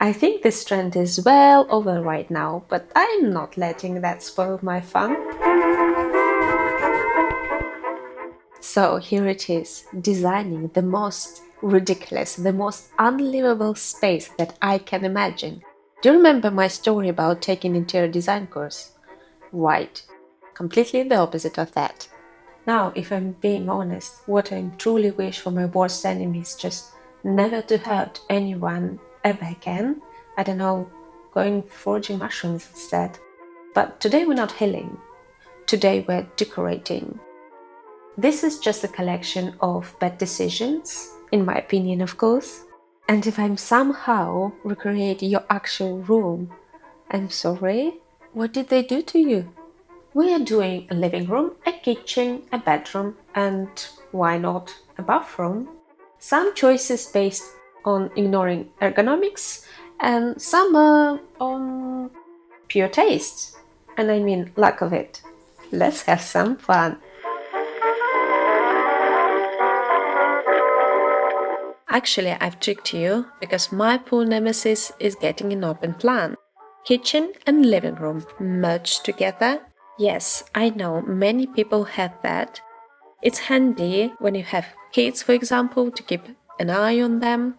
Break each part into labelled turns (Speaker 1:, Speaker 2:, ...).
Speaker 1: I think this trend is well over right now, but I'm not letting that spoil my fun. So here it is, designing the most ridiculous, the most unlivable space that I can imagine. Do you remember my story about taking interior design course? Right, completely the opposite of that. Now, if I'm being honest, what I truly wish for my worst enemy is just never to hurt anyone ever again. I don't know, going foraging mushrooms instead. But today we're not healing. Today we're decorating. This is just a collection of bad decisions, in my opinion, of course. And if I'm somehow recreate your actual room, I'm sorry. What did they do to you? We are doing a living room, a kitchen, a bedroom, and why not a bathroom? Some choices based on ignoring ergonomics, and some are on pure taste. And I mean lack of it. Let's have some fun. Actually, I've tricked you because my poor nemesis is getting an open plan. Kitchen and living room merged together. Yes, I know many people have that. It's handy when you have kids, for example, to keep an eye on them.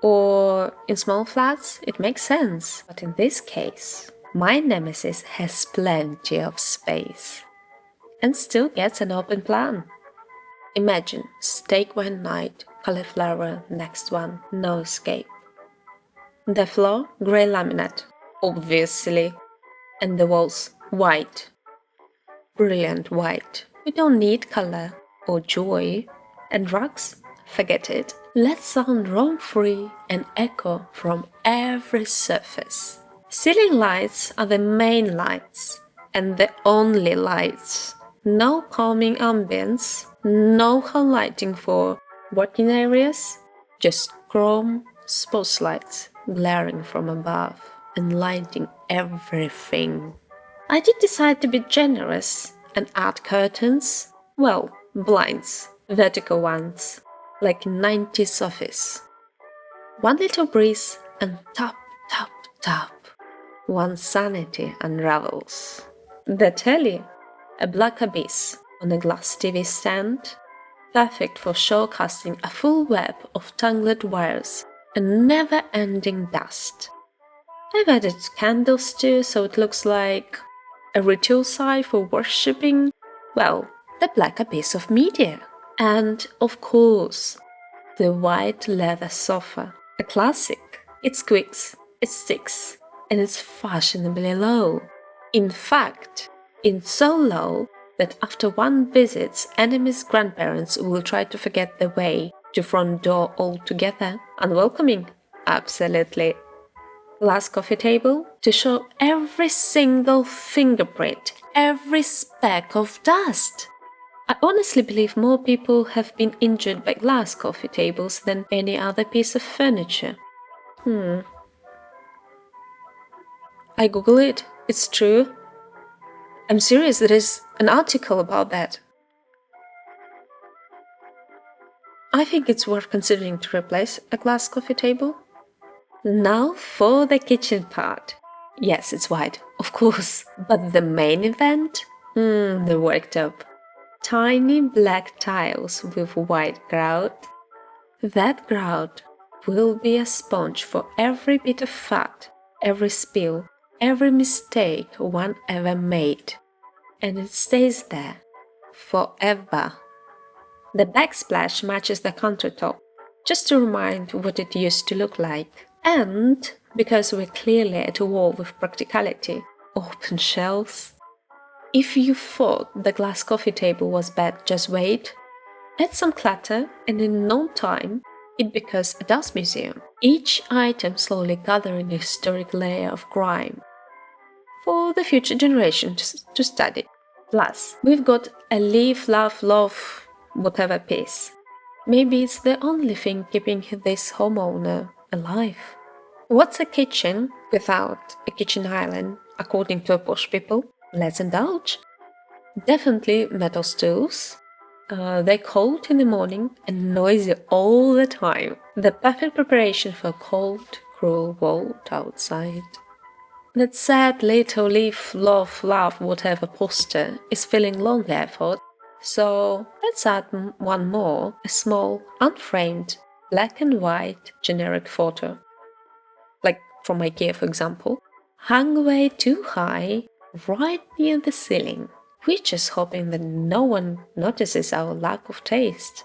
Speaker 1: Or in small flats, it makes sense. But in this case, my nemesis has plenty of space and still gets an open plan. Imagine steak one night, cauliflower next one, no escape. The floor, grey laminate, obviously, and the walls white. Brilliant white. We don't need color or joy. And rugs? Forget it. Let's sound roam-free and echo from every surface. Ceiling lights are the main lights and the only lights. No calming ambience, no highlighting for working areas, just chrome spotlights glaring from above and lighting everything. I did decide to be generous and add curtains, well, blinds, vertical ones, like 90s office. One little breeze and tap, tap, tap. One's sanity unravels. The telly, a black abyss on a glass TV stand, perfect for showcasting a full web of tangled wires and never-ending dust. I've added candles too, so it looks like a ritual site for worshipping, well, the black abyss of media. And, of course, the white leather sofa, a classic. It squeaks, it sticks, and it's fashionably low. In fact, it's so low that after one visit, enemies' grandparents will try to forget the way to front door altogether. Unwelcoming? Absolutely. Glass coffee table to show every single fingerprint, every speck of dust. I honestly believe more people have been injured by glass coffee tables than any other piece of furniture. I Google it. It's true. I'm serious, there is an article about that. I think it's worth considering to replace a glass coffee table. Now for the kitchen part. Yes, it's white, of course, but the main event? The worktop. Tiny black tiles with white grout. That grout will be a sponge for every bit of fat, every spill, every mistake one ever made. And it stays there forever. The backsplash matches the countertop, just to remind what it used to look like. And because we're clearly at a war with practicality, open shelves. If you thought the glass coffee table was bad, just wait. Add some clutter, and in no time, it becomes a dust museum. Each item slowly gathering a historic layer of grime for the future generations to study. Plus, we've got a leave, laugh, love, whatever piece. Maybe it's the only thing keeping this homeowner alive. What's a kitchen without a kitchen island, according to posh people? Let's indulge. Definitely metal stools. They're cold in the morning and noisy all the time. The perfect preparation for a cold, cruel world outside. That sad little leave, love, love, whatever poster is feeling long effort, so let's add one more, a small, unframed, black and white generic photo. Like from IKEA, for example, hung way too high, right near the ceiling. We're just hoping that no one notices our lack of taste.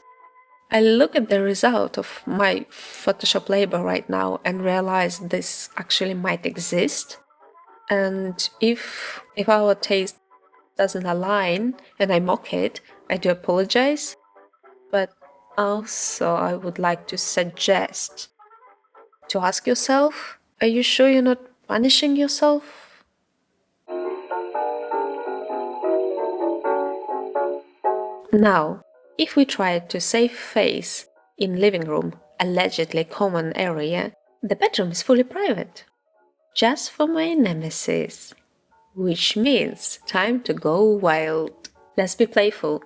Speaker 1: I look at the result of my Photoshop labor right now and realize this actually might exist. And if our taste doesn't align and I mock it, I do apologize. But also I would like to suggest to ask yourself, are you sure you're not punishing yourself? Now, if we try to save face in living room, allegedly common area, the bedroom is fully private. Just for my nemesis. Which means time to go wild. Let's be playful.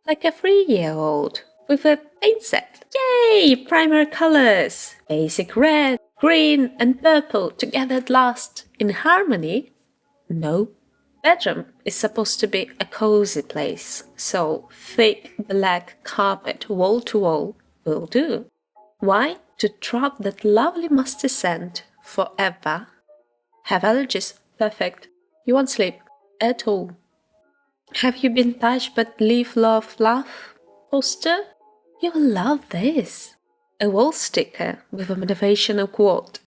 Speaker 1: Like a 3-year-old with a paint set. Yay! Primer colors! Basic red, green and purple together at last. In harmony? No. Bedroom is supposed to be a cozy place, so thick black carpet wall to wall will do. Why? To trap that lovely musty scent forever. Have allergies? Perfect. You won't sleep at all. Have you been touched but leave, love, laugh poster? You will love this. A wall sticker with a motivational quote.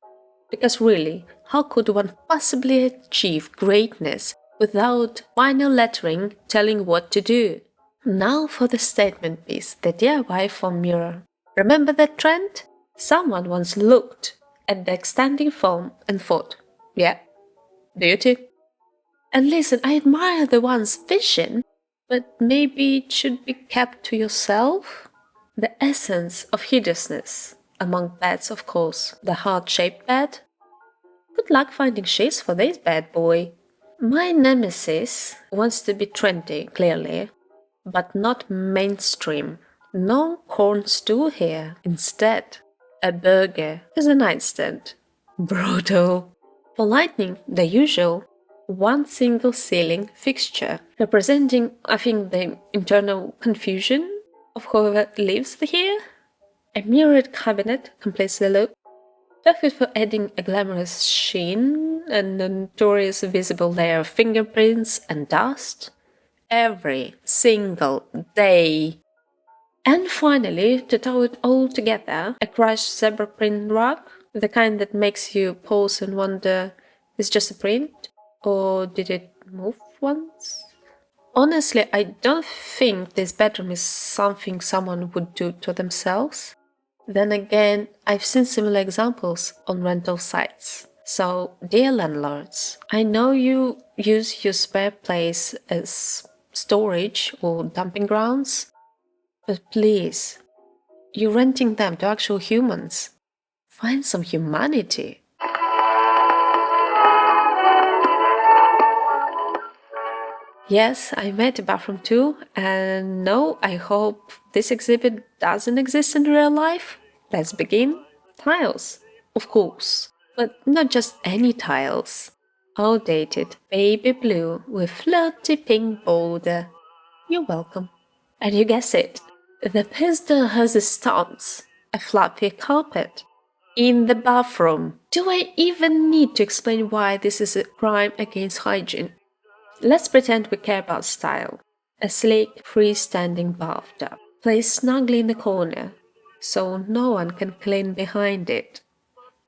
Speaker 1: Because really, how could one possibly achieve greatness without vinyl lettering telling what to do? Now for the statement piece, the DIY foam mirror. Remember that trend? Someone once looked at the extending foam and thought, yeah, do you too? And listen, I admire the one's vision, but maybe it should be kept to yourself? The essence of hideousness, among beds of course, the heart-shaped bed. Good luck finding sheets for this bad boy. My nemesis wants to be trendy, clearly, but not mainstream. No corn stew here. Instead, a burger as a nightstand. Brutal. For lighting, the usual, one single ceiling fixture, representing, I think, the internal confusion of whoever lives here. A mirrored cabinet completes the look, perfect for adding a glamorous sheen and a notorious visible layer of fingerprints and dust every single day. And finally, to tow it all together, a crushed zebra print rug, the kind that makes you pause and wonder, is just a print? Or did it move once? Honestly, I don't think this bedroom is something someone would do to themselves. Then again, I've seen similar examples on rental sites. So, dear landlords, I know you use your spare place as storage or dumping grounds, but please, you're renting them to actual humans. Find some humanity. Yes, I made a bathroom too, and no, I hope this exhibit doesn't exist in real life. Let's begin. Tiles, of course, but not just any tiles. Outdated baby blue with flirty pink border. You're welcome. And you guess it, the pizza has a stance, a fluffy carpet. In the bathroom. Do I even need to explain why this is a crime against hygiene? Let's pretend we care about style. A sleek, freestanding bathtub, placed snugly in the corner, so no one can clean behind it.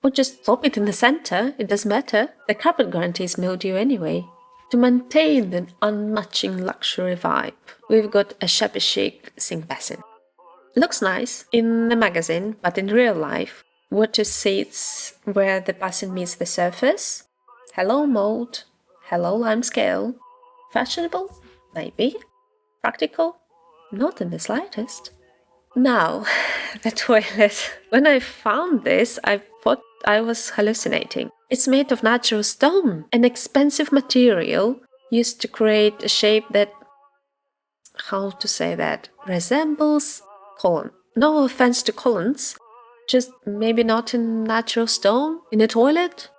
Speaker 1: Or just plop it in the center, it doesn't matter. The carpet guarantees mildew anyway. To maintain the unmatching luxury vibe, we've got a shabby chic sink basin. Looks nice in the magazine, but in real life, water seats where the basin meets the surface. Hello mold, hello lime scale. Fashionable? Maybe. Practical? Not in the slightest. Now, the toilet. When I found this, I thought I was hallucinating. It's made of natural stone, an expensive material used to create a shape that, how to say that, resembles colon. No offense to colons, Just maybe not in natural stone, in a toilet?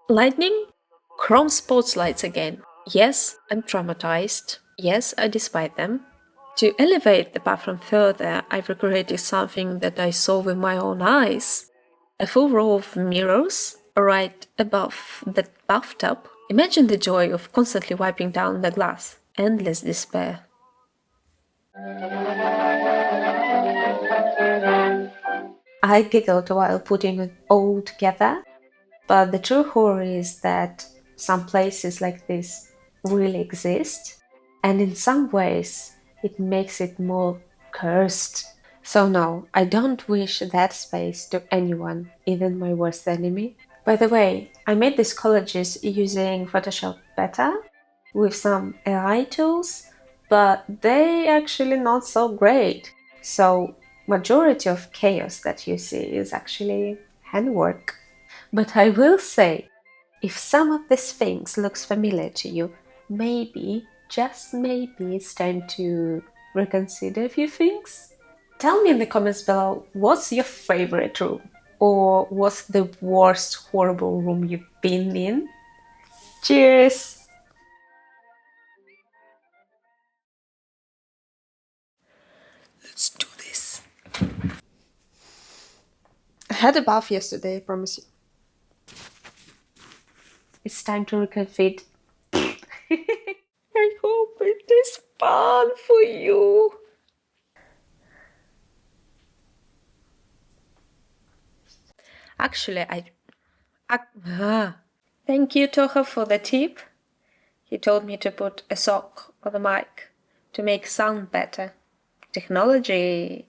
Speaker 1: Lightning? Chrome sports lights again. Yes, I'm traumatized. Yes, I despise them. To elevate the bathroom further, I've recreated something that I saw with my own eyes. A full row of mirrors right above the bathtub. Imagine the joy of constantly wiping down the glass. Endless despair. I giggled while putting it all together, but the true horror is that some places like this really exist, and in some ways it makes it more cursed. So, no, I don't wish that space to anyone, even my worst enemy. By the way, I made these collages using Photoshop Beta with some AI tools, but they actually not so great. So, majority of chaos that you see is actually handwork. But I will say, if some of these things looks familiar to you, maybe, just maybe, it's time to reconsider a few things. Tell me in the comments below, what's your favorite room? Or what's the worst horrible room you've been in? Cheers! Let's do this. I had a bath yesterday, I promise you. It's time to reconfit. I hope it is fun for you. Actually, Thank you, Tocha, for the tip. He told me to put a sock on the mic to make sound better. Technology.